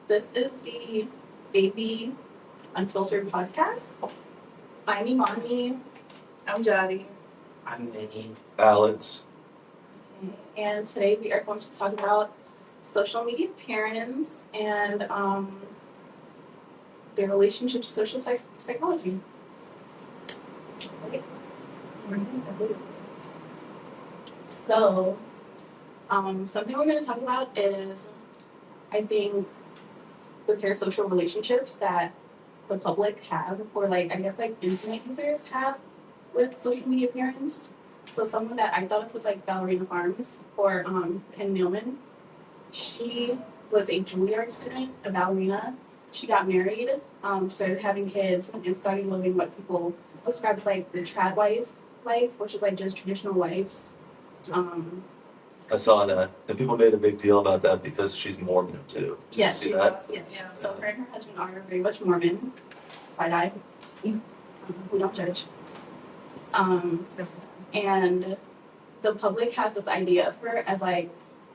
This is the Baby Unfiltered podcast. I'm Imani. I'm Jody. I'm Vinny. Alex. And today we are going to talk about social media parents and their relationship to social psychology. So, something we're going to talk about is, I think, the parasocial relationships that the public have, or internet users have with social media parents. So someone that I thought of was Ballerina Farms or Penn Newman. She was a Juilliard student, a ballerina. She got married, started having kids, and started living what people describe as the trad life, which is just traditional wives. I saw that, and people made a big deal about that because she's Mormon too. Did Yes, you see that? yes. Yeah. So her and her husband are very much Mormon. Side eye. We don't judge. And the public has this idea of her as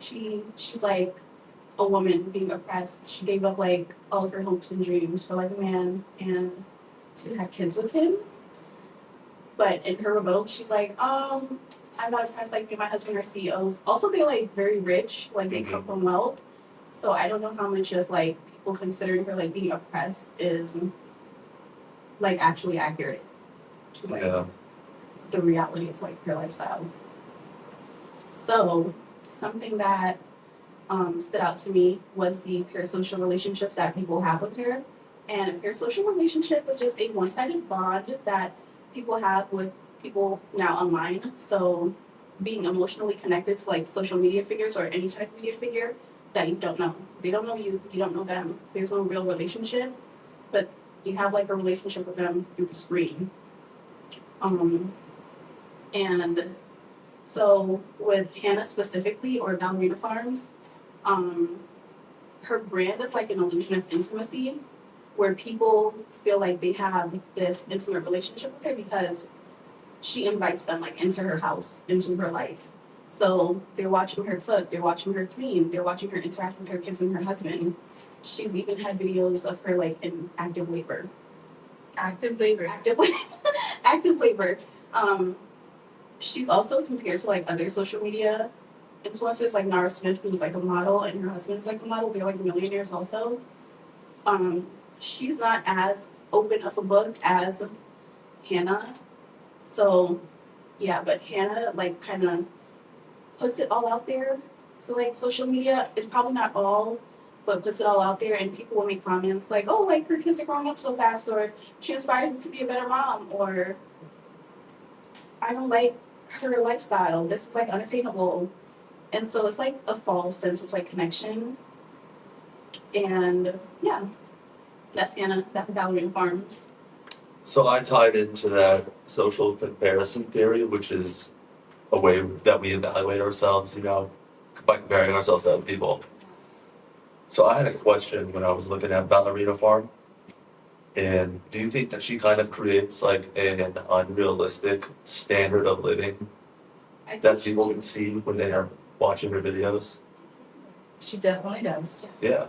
she's like a woman being oppressed. She gave up all of her hopes and dreams for a man and to have kids with him. But in her rebuttal, she's like, I'm not oppressed. Me and my husband are CEOs. Also, they're very rich. They come from wealth. So I don't know how much of people considering her being oppressed is actually accurate to the reality of her lifestyle. So something that stood out to me was the parasocial relationships that people have with her. And a parasocial relationship is just a one-sided bond that people have with people now online. So being emotionally connected to social media figures or any type of media figure that you don't know. They don't know you, you don't know them. There's no real relationship, but you have a relationship with them through the screen. And so with Hannah specifically, or Ballerina Farms, her brand is an illusion of intimacy where people feel like they have this intimate relationship with her because she invites them into her house, into her life. So they're watching her cook, they're watching her clean, they're watching her interact with her kids and her husband. She's even had videos of her in active labor. Active labor. Active labor. She's also compared to other social media influencers like Nara Smith, who's a model, and her husband's a model. They're millionaires also. She's not as open of a book as Hannah. So, yeah, but Hannah kind of puts it all out there for social media. It's probably not all, but puts it all out there, and people will make comments her kids are growing up so fast, or she inspired me to be a better mom, or I don't like her lifestyle. This is unattainable. And so it's a false sense of connection. And yeah, that's Hannah, that's Ballerina Farms. So I tied into that social comparison theory, which is a way that we evaluate ourselves, by comparing ourselves to other people. So I had a question when I was looking at Ballerina Farm. And do you think that she kind of creates an unrealistic standard of living that people can see when they are watching her videos? She definitely does. Yeah.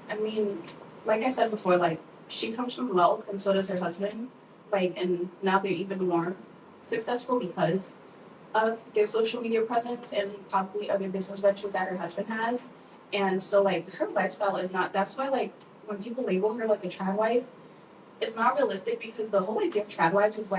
I mean, like I said before, she comes from wealth, and so does her husband. And now they're even more successful because of their social media presence and probably other business ventures that her husband has. And so, her lifestyle is not, that's why, when people label her a trad wife, it's not realistic because the whole idea of trad wives is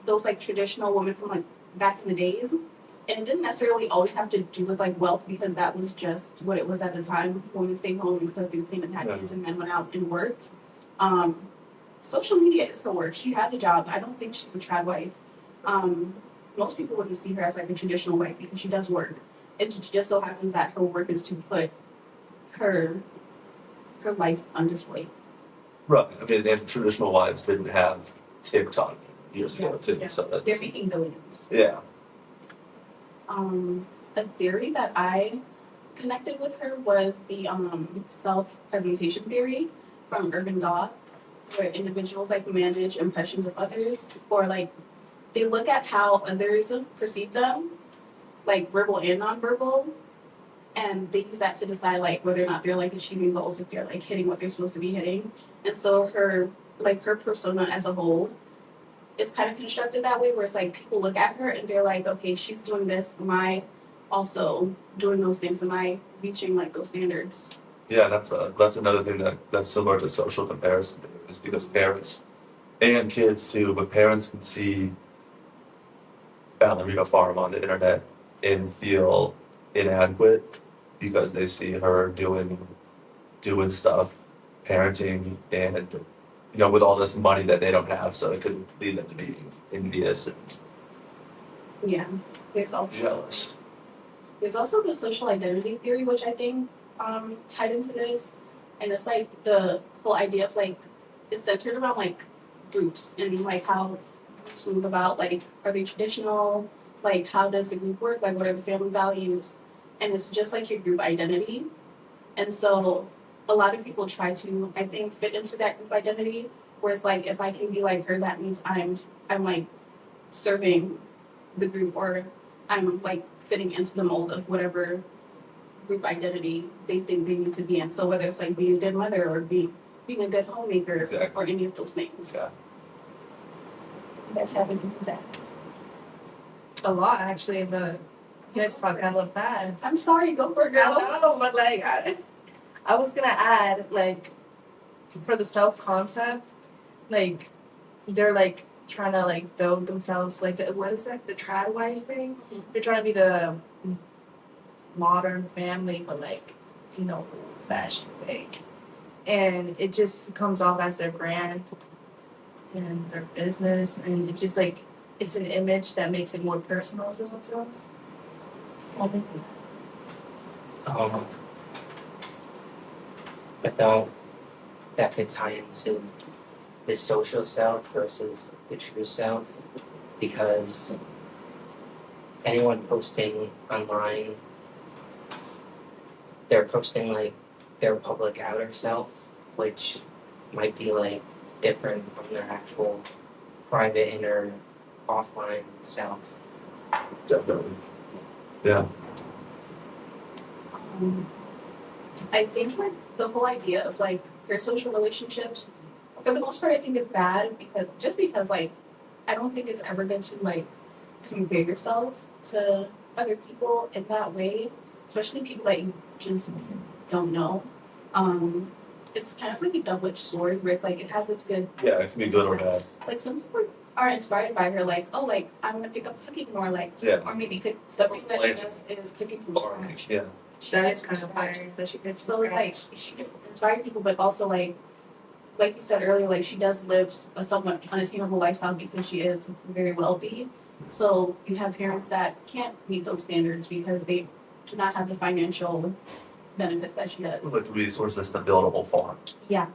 those traditional women from back in the days. And it didn't necessarily always have to do with wealth because that was just what it was at the time. Women stayed home and cooked and cleaned and had kids, and men went out and worked. Social media is her work. She has a job. I don't think she's a trad wife. Most people wouldn't see her as a traditional wife because she does work. It just so happens that her work is to put her life on display. Right. I mean, if traditional wives didn't have TikTok years ago too. Yeah. So they're making billions. Yeah. A theory that I connected with her was the self-presentation theory from Urban Goth, where individuals manage impressions of others, or they look at how others perceive them, verbal and nonverbal, and they use that to decide like whether or not they're like achieving goals, if they're like hitting what they're supposed to be hitting. And so her persona as a whole is kind of constructed that way, where it's like people look at her and they're like, okay, she's doing this. Am I also doing those things? Am I reaching like those standards? Yeah, that's another thing that's similar to social comparison is because parents and kids too, but parents can see Ballerina Farm on the internet and feel inadequate because they see her doing stuff, parenting, and with all this money that they don't have, so it could lead them to being envious and Yeah. There's also jealous. There's also the social identity theory, which I think tied into this, and it's like the whole idea of like it's centered around like groups and like how groups move about. Like, are they traditional? Like, how does the group work? Like, what are the family values? And it's just like your group identity. And so, a lot of people try to, I think, fit into that group identity. Where it's like, if I can be like her, that means I'm like serving the group, or I'm like fitting into the mold of whatever group identity they think they need to be in. So whether it's like being a good mother or being a good homemaker Exactly. or any of those things. Yeah. You guys have anything to say? A lot actually, but you guys talk hella fast. I'm sorry, go for it, girl. I know, but like I was gonna add like for the self concept, like they're like trying to like build themselves like what is that, the trad wife thing? They're trying to be the modern family, but like fashion way, and it just comes off as their brand and their business, and it's just like it's an image that makes it more personal for themselves. Um, I thought that could tie into the social self versus the true self, because anyone posting online, they're posting like their public outer self, which might be like different from their actual private inner offline self. Definitely. Yeah. I think like the whole idea of like your social relationships, for the most part, I think it's bad because like I don't think it's ever good to like compare yourself to other people in that way, especially people that you just don't know. It's kind of like a double-edged sword where it's like it has this good, Yeah, it can be good or bad. like some people are inspired by her, like, oh, like I'm gonna pick up cooking more, like, Yeah. or maybe cook something that she Planting. does is cooking from Farming. scratch. Yeah. That is kind of hard, but she could. So it's like she can inspire people, but also like you said earlier, like she does live a somewhat unattainable lifestyle because she is very wealthy. So you have parents that can't meet those standards because they do not have the financial benefits that she does. With resources to build a whole farm. Yeah,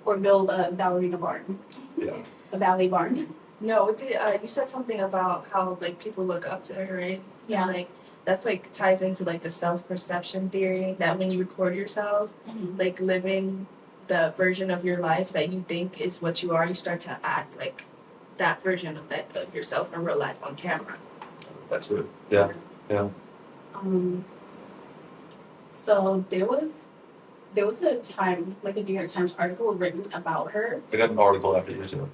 or build a ballerina barn, Yeah. a ballet barn. No, you said something about how like people look up to her, right? Yeah. And, like that's like ties into like the self perception theory that when you record yourself, like living the version of your life that you think is what you are, you start to act like that version of yourself in real life on camera. That's good. Yeah. Yeah. So there was a time, like a New York Times article written about her. I got an article after you too.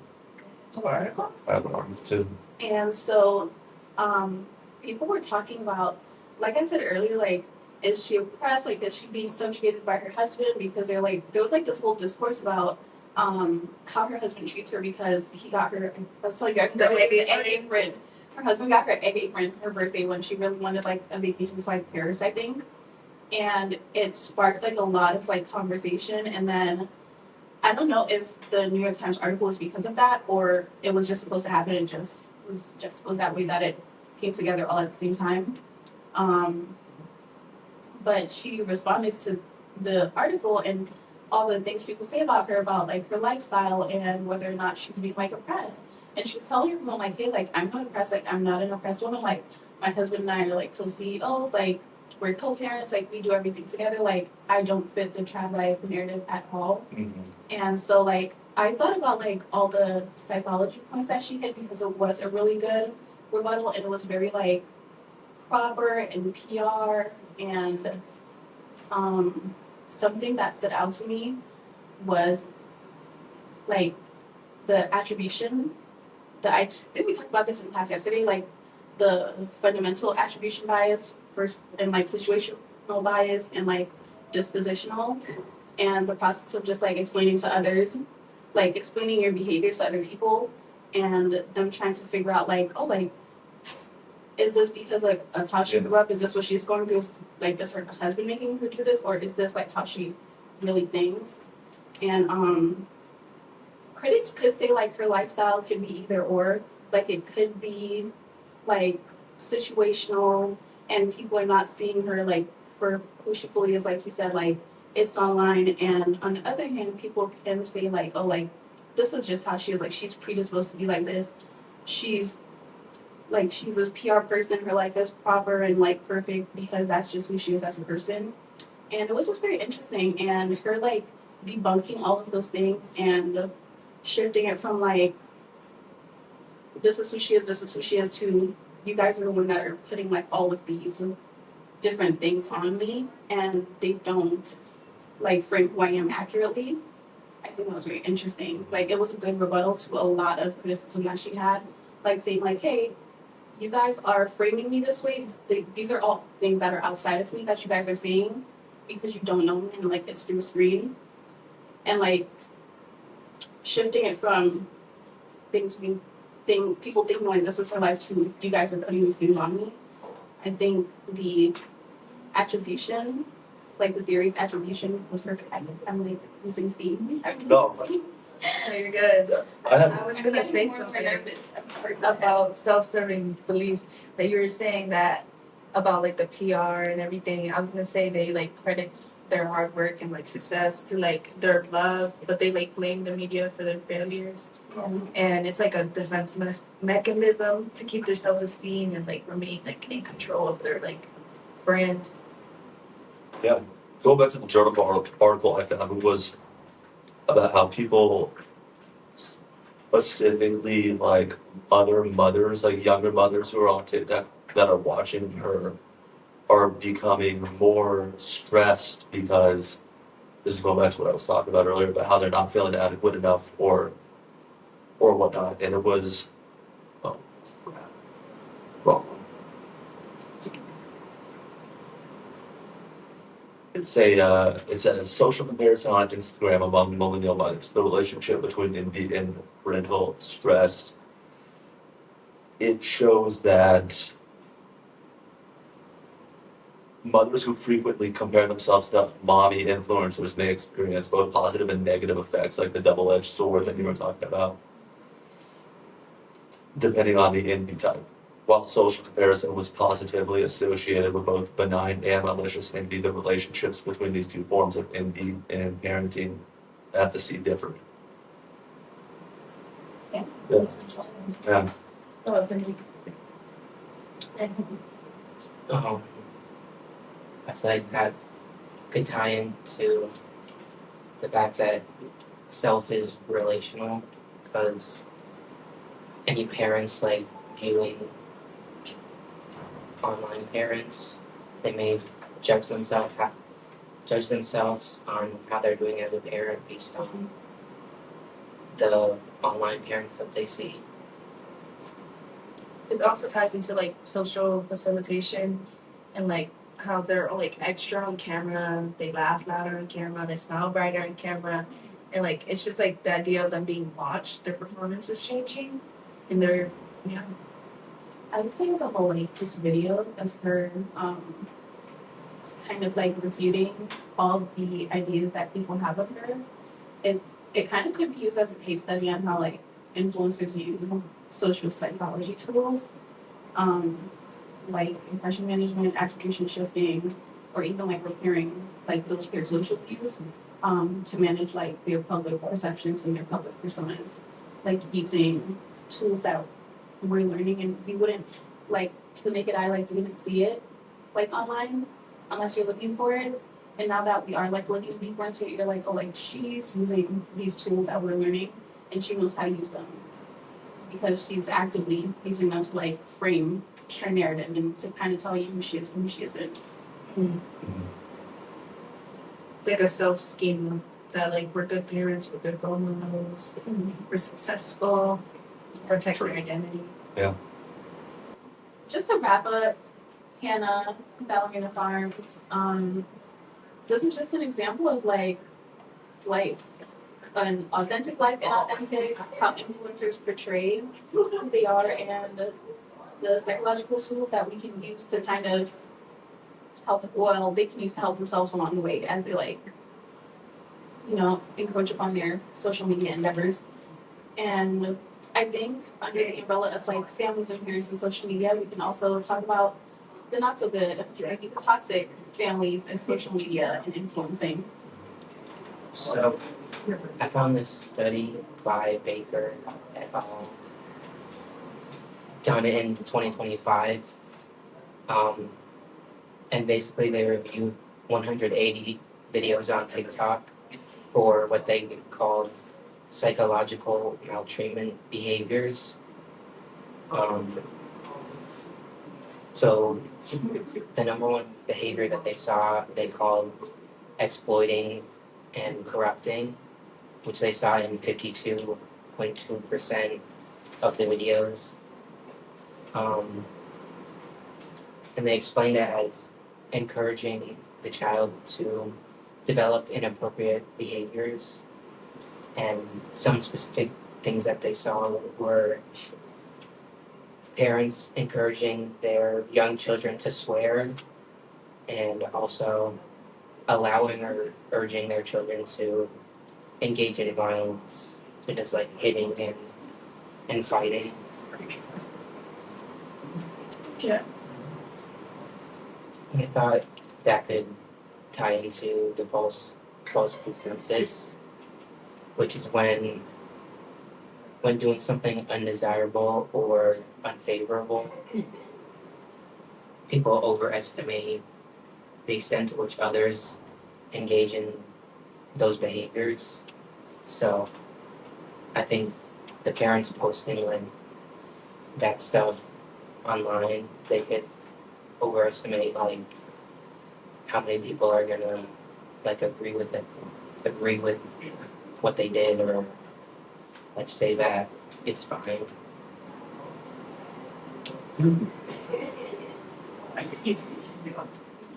Article. I have an article too. And so, people were talking about, like I said earlier, like, is she oppressed? Like, is she being subjugated by her husband? Because there was like this whole discourse about, how her husband treats her because he got her, I was telling you guys, The egg egg apron. Her husband got her egg apron for her birthday when she really wanted like a vacation to like Paris, I think. And it sparked like a lot of like conversation, and then I don't know if the New York Times article was because of that or it was just supposed to happen and just was that way that it came together all at the same time. But she responded to the article and all the things people say about her, about like her lifestyle and whether or not she's being like oppressed. And she's telling everyone like, hey, like I'm not oppressed, like I'm not an oppressed woman, like my husband and I are like co-CEOs, like we're co-parents, like we do everything together, like I don't fit the trad life narrative at all. Mm-hmm. And so like I thought about like all the psychology points that she hit because it was a really good rebuttal and it was very like proper and PR and something that stood out to me was like the attribution. I think we talked about this in class yesterday, like the fundamental attribution bias first, and like situational bias and like dispositional, and the process of just like explaining to others, like explaining your behaviors to other people, and them trying to figure out like, oh, like, is this because like of how she grew up? Is this what she's going through? Like, is her husband making her do this, or is this like how she really thinks? And critics could say like her lifestyle could be either or, like it could be like situational, and people are not seeing her like for who she fully is, like you said, like it's online. And on the other hand, people can say like, oh, like this was just how she is, like she's predisposed to be like this. She's this PR person, her life is proper and like perfect because that's just who she is as a person. And it was just very interesting, and her like debunking all of those things and shifting it from like this is who she is to you guys are the one that are putting like all of these different things on me, and they don't like frame who I am accurately. I think that was very interesting. Like it was a good rebuttal to a lot of criticism that she had, like saying like, hey, you guys are framing me this way. These are all things that are outside of me that you guys are seeing because you don't know me, and like it's through a screen. And like shifting it from people thinking like this is her life to you guys are putting these things on me. I think the attribution, like the theory of attribution, was perfect. I'm like using steam. No. No, you're good. I have I was gonna say something I'm sorry about self-serving beliefs that you were saying that about like the PR and everything. I was gonna say they like credit their hard work and like success to like their love, but they like blame the media for their failures. And it's like a defense mechanism to keep their self-esteem and like remain like in control of their like brand. Going back to the journal article I found, it was about how people, specifically like other mothers, like younger mothers who are on TikTok that are watching her, are becoming more stressed because this is going back to what I was talking about earlier about how they're not feeling adequate enough or whatnot. And it was, oh, crap. Wrong one. It's a social comparison on Instagram among millennial mothers. The relationship between envy and parental stress. It shows that mothers who frequently compare themselves to mommy influencers may experience both positive and negative effects, like the double-edged sword that you were talking about, depending on the envy type. While social comparison was positively associated with both benign and malicious envy, the relationships between these two forms of envy and parenting empathy differed. Yeah. Yeah. Oh, thank you. I feel like that could tie into the fact that self is relational, because any parents like viewing online parents, they may judge themselves on how they're doing as a parent based on the online parents that they see. It also ties into like social facilitation and like how they're like extra on camera, they laugh louder on camera, they smile brighter on camera, and like it's just like the idea of them being watched, their performance is changing, and they're I would say as a whole, like this video of her kind of like refuting all the ideas that people have of her, it kind of could be used as a case study on how like influencers use social psychology tools, like impression management, attribution shifting, or even like repairing like those peer social views, to manage like their public perceptions and their public personas, like using tools that we're learning and we wouldn't like to the naked eye, like you wouldn't see it like online unless you're looking for it. And now that we are like looking deeper into it, you're like, oh, like she's using these tools that we're learning and she knows how to use them because she's actively using them to like frame her narrative and to kind of tell you who she is and who she isn't. Mm. like a self schema that like we're good parents, we're good role models, we're successful, protect their identity. Just to wrap up, Hannah, Ballerina Farms, this is just an example of like an authentic life, inauthentic, how influencers portray who they are, and the psychological tools that we can use to kind of they can use to help themselves along the way as they like, encroach upon their social media endeavors. And I think under the umbrella of like families and parents and social media, we can also talk about the not so good, maybe the toxic families and social media and influencing. So I found this study by Baker et al. Done in 2025. And basically they reviewed 180 videos on TikTok for what they called psychological maltreatment behaviors. So the number one behavior that they saw, they called exploiting and corrupting, which they saw in 52.2% of the videos. And they explained it as encouraging the child to develop inappropriate behaviors. And some specific things that they saw were parents encouraging their young children to swear, and also allowing or urging their children to engage in violence, such as like hitting and fighting. Yeah. I thought that could tie into the false consensus, which is when doing something undesirable or unfavorable, people overestimate the extent to which others engage in those behaviors. So I think the parents posting like that stuff online, they could overestimate like how many people are gonna like agree with what they did, or like say that it's fine.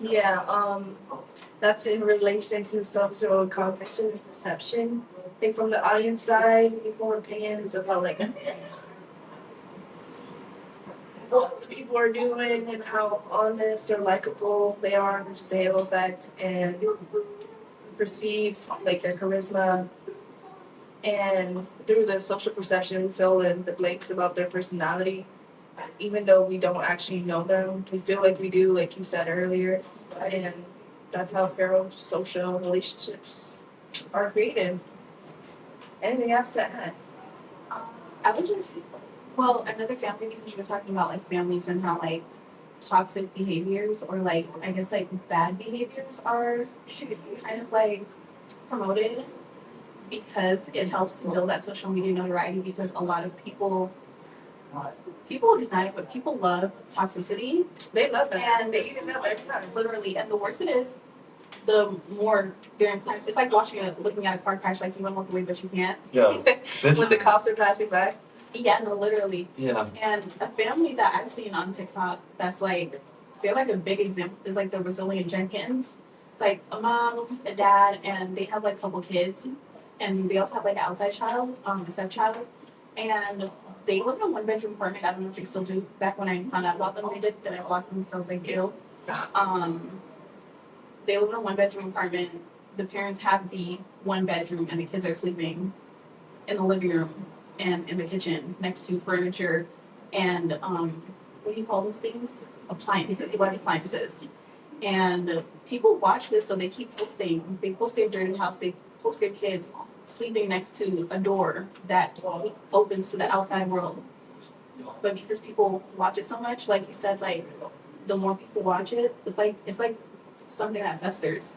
Yeah, that's in relation to social cognition and perception. I think from the audience side, we form opinions about like what the people are doing and how honest or likable they are, which is a halo effect, and perceive like their charisma. And through the social perception, we fill in the blanks about their personality. Even though we don't actually know them, we feel like we do, like you said earlier. And that's how parasocial relationships are created. Anything else to add? I would just, another family, because you were talking about like families and how like toxic behaviors or like, I guess like bad behaviors are kind of like promoted because it helps to build that social media notoriety, because a lot of people deny it, but people love toxicity. They love that. And they eat it up every time. Literally, and the worse it is, the more they're inclined. It's like looking at a car crash, like you want to look away, but you can't. Yeah. It's When the interesting. cops are passing by. Yeah, no, literally. Yeah. And a family that I've seen on TikTok that's like, they're like a big example is like the Brazilian Jenkins. It's like a mom, a dad, and they have like a couple kids. And they also have like an outside child, a stepchild. And they live in a 1-bedroom apartment. I don't know if they still do. Back when I found out about them, they did. Then I blocked them because I was like, ew. They live in a 1-bedroom apartment. The parents have the 1 bedroom, and the kids are sleeping in the living room and in the kitchen next to furniture and what do you call those things? Appliances, wet appliances. And people watch this, so they keep posting. They post their dirty house. They post their kids sleeping next to a door that opens to the outside world. But because people watch it so much, like you said, like the more people watch it, it's like something that festers.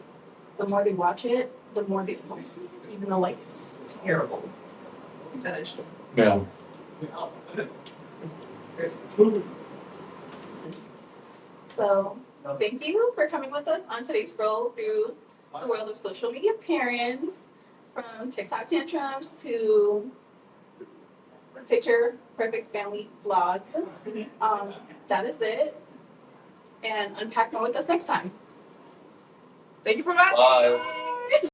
The more they watch it, the more they post, even though like it's terrible. That is true. Yeah. So thank you for coming with us on today's scroll through the world of social media parents, from TikTok tantrums to picture perfect family vlogs. That is it. And unpack more with us next time. Thank you for watching. Bye.